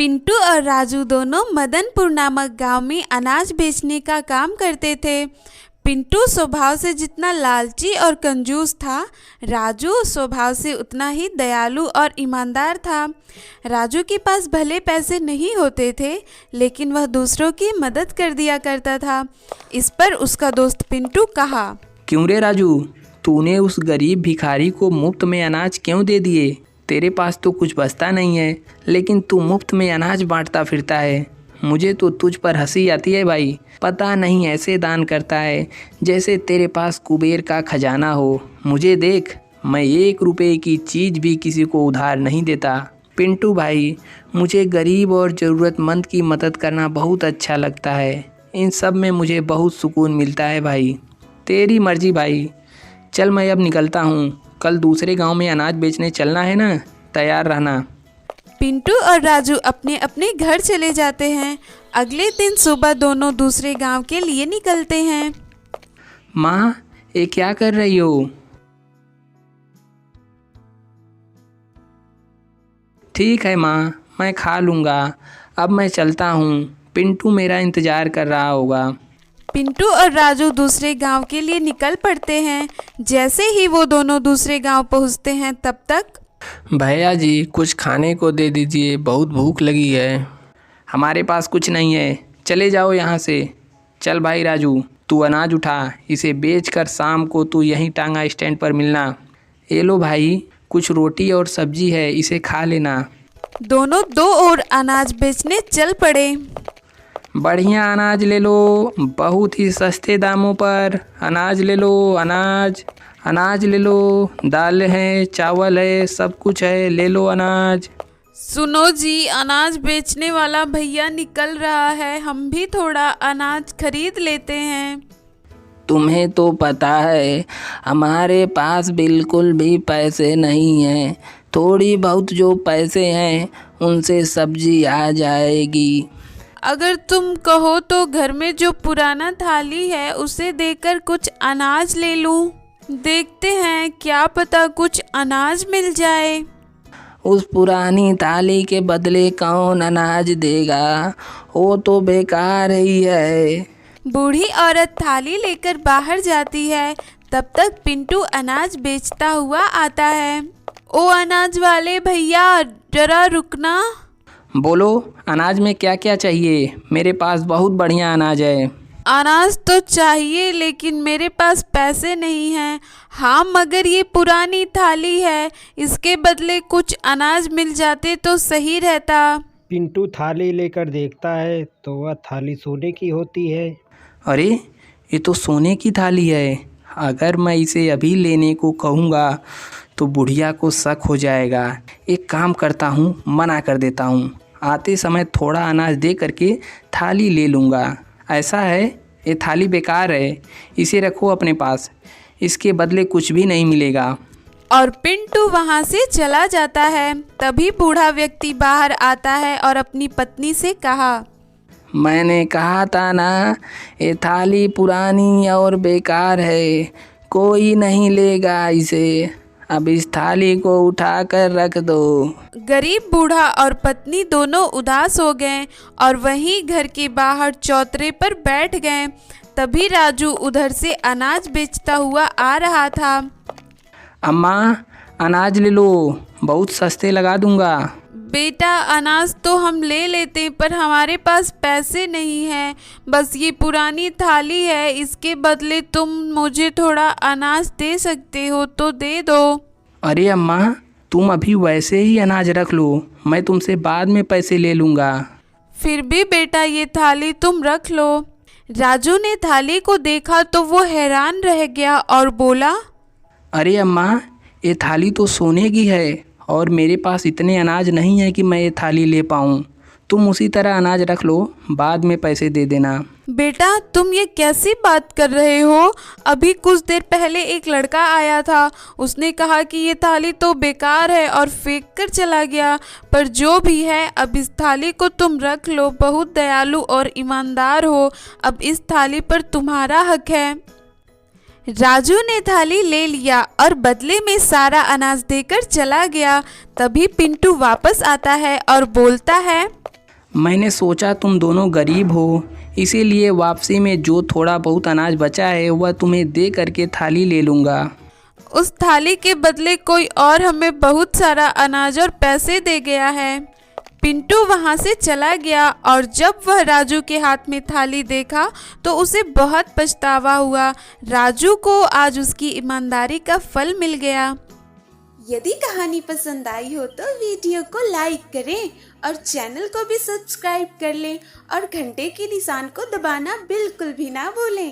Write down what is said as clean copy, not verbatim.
पिंटू और राजू दोनों मदनपुर नामक गांव में अनाज बेचने का काम करते थे। पिंटू स्वभाव से जितना लालची और कंजूस था, राजू स्वभाव से उतना ही दयालु और ईमानदार था। राजू के पास भले पैसे नहीं होते थे, लेकिन वह दूसरों की मदद कर दिया करता था। इस पर उसका दोस्त पिंटू कहा, क्यों रे राजू, तूने उस गरीब भिखारी को मुफ्त में अनाज क्यों दे दिए? तेरे पास तो कुछ बचता नहीं है, लेकिन तू मुफ्त में अनाज बांटता फिरता है। मुझे तो तुझ पर हंसी आती है भाई। पता नहीं ऐसे दान करता है जैसे तेरे पास कुबेर का खजाना हो। मुझे देख, मैं 1 रुपए की चीज़ भी किसी को उधार नहीं देता। पिंटू भाई, मुझे गरीब और ज़रूरतमंद की मदद करना बहुत अच्छा लगता है। इन सब में मुझे बहुत सुकून मिलता है भाई। तेरी मर्जी भाई। चल मैं अब निकलता हूँ, कल दूसरे गांव में अनाज बेचने चलना है ना, तैयार रहना। पिंटू और राजू अपने अपने घर चले जाते हैं। अगले दिन सुबह दोनों दूसरे गांव के लिए निकलते हैं। माँ, ये क्या कर रही हो? ठीक है माँ, मैं खा लूँगा। अब मैं चलता हूँ, पिंटू मेरा इंतज़ार कर रहा होगा। पिंटू और राजू दूसरे गांव के लिए निकल पड़ते हैं। जैसे ही वो दोनों दूसरे गांव पहुंचते हैं, तब तक भैया जी, कुछ खाने को दे दीजिए, बहुत भूख लगी है। हमारे पास कुछ नहीं है, चले जाओ यहाँ से। चल भाई राजू, तू अनाज उठा, इसे बेचकर शाम को तू यहीं टांगा स्टैंड पर मिलना। ये लो भाई, कुछ रोटी और सब्जी है, इसे खा लेना। दोनों 2 और अनाज बेचने चल पड़े। बढ़िया अनाज ले लो, बहुत ही सस्ते दामों पर अनाज ले लो। अनाज ले लो, दाल है, चावल है, सब कुछ है, ले लो अनाज। सुनो जी, अनाज बेचने वाला भैया निकल रहा है, हम भी थोड़ा अनाज खरीद लेते हैं। तुम्हें तो पता है हमारे पास बिल्कुल भी पैसे नहीं हैं। थोड़ी बहुत जो पैसे हैं उनसे सब्जी आ जाएगी। अगर तुम कहो तो घर में जो पुराना थाली है उसे देकर कुछ अनाज ले लूं। देखते हैं, क्या पता कुछ अनाज मिल जाए। उस पुरानी थाली के बदले कौन अनाज देगा? वो तो बेकार ही है। बूढ़ी औरत थाली लेकर बाहर जाती है। तब तक पिंटू अनाज बेचता हुआ आता है। ओ अनाज वाले भैया, जरा रुकना। बोलो, अनाज में क्या क्या चाहिए? मेरे पास बहुत बढ़िया अनाज है। अनाज तो चाहिए, लेकिन मेरे पास पैसे नहीं हैं। हाँ, मगर ये पुरानी थाली है, इसके बदले कुछ अनाज मिल जाते तो सही रहता। पिंटू थाली लेकर देखता है तो वह थाली सोने की होती है। अरे, ये तो सोने की थाली है। अगर मैं इसे अभी लेने को कहूँगा तो बुढ़िया को शक हो जाएगा। एक काम करता हूँ, मना कर देता हूँ। आते समय थोड़ा अनाज दे करके थाली ले लूँगा। ऐसा है, ये थाली बेकार है, इसे रखो अपने पास, इसके बदले कुछ भी नहीं मिलेगा। और पिंटू वहाँ से चला जाता है। तभी बूढ़ा व्यक्ति बाहर आता है और अपनी पत्नी से कहा, मैंने कहा था ना, ये थाली पुरानी और बेकार है, कोई नहीं लेगा इसे। अब इस थाली को उठा कर रख दो। गरीब बूढ़ा और पत्नी दोनों उदास हो गए और वहीं घर के बाहर चौतरे पर बैठ गए। तभी राजू उधर से अनाज बेचता हुआ आ रहा था। अम्मा, अनाज ले लो, बहुत सस्ते लगा दूंगा। बेटा, अनाज तो हम ले लेते, पर हमारे पास पैसे नहीं हैं। बस ये पुरानी थाली है, इसके बदले तुम मुझे थोड़ा अनाज दे सकते हो तो दे दो। अरे अम्मा, तुम अभी वैसे ही अनाज रख लो, मैं तुमसे बाद में पैसे ले लूँगा। फिर भी बेटा, ये थाली तुम रख लो। राजू ने थाली को देखा तो वो हैरान रह गया और बोला, अरे अम्मा, ये थाली तो सोने की है और मेरे पास इतने अनाज नहीं है कि मैं ये थाली ले पाऊँ। तुम उसी तरह अनाज रख लो, बाद में पैसे दे देना। बेटा, तुम ये कैसी बात कर रहे हो? अभी कुछ देर पहले एक लड़का आया था, उसने कहा कि ये थाली तो बेकार है और फेंक कर चला गया। पर जो भी है, अब इस थाली को तुम रख लो। बहुत दयालु और ईमानदार हो, अब इस थाली पर तुम्हारा हक है। राजू ने थाली ले लिया और बदले में सारा अनाज देकर चला गया। तभी पिंटू वापस आता है और बोलता है, मैंने सोचा तुम दोनों गरीब हो, इसीलिए वापसी में जो थोड़ा बहुत अनाज बचा है वह तुम्हें दे करके थाली ले लूँगा। उस थाली के बदले कोई और हमें बहुत सारा अनाज और पैसे दे गया है। पिंटू वहां से चला गया और जब वह राजू के हाथ में थाली देखा तो उसे बहुत पछतावा हुआ। राजू को आज उसकी ईमानदारी का फल मिल गया। यदि कहानी पसंद आई हो तो वीडियो को लाइक करें और चैनल को भी सब्सक्राइब कर लें और घंटे के निशान को दबाना बिल्कुल भी ना भूलें।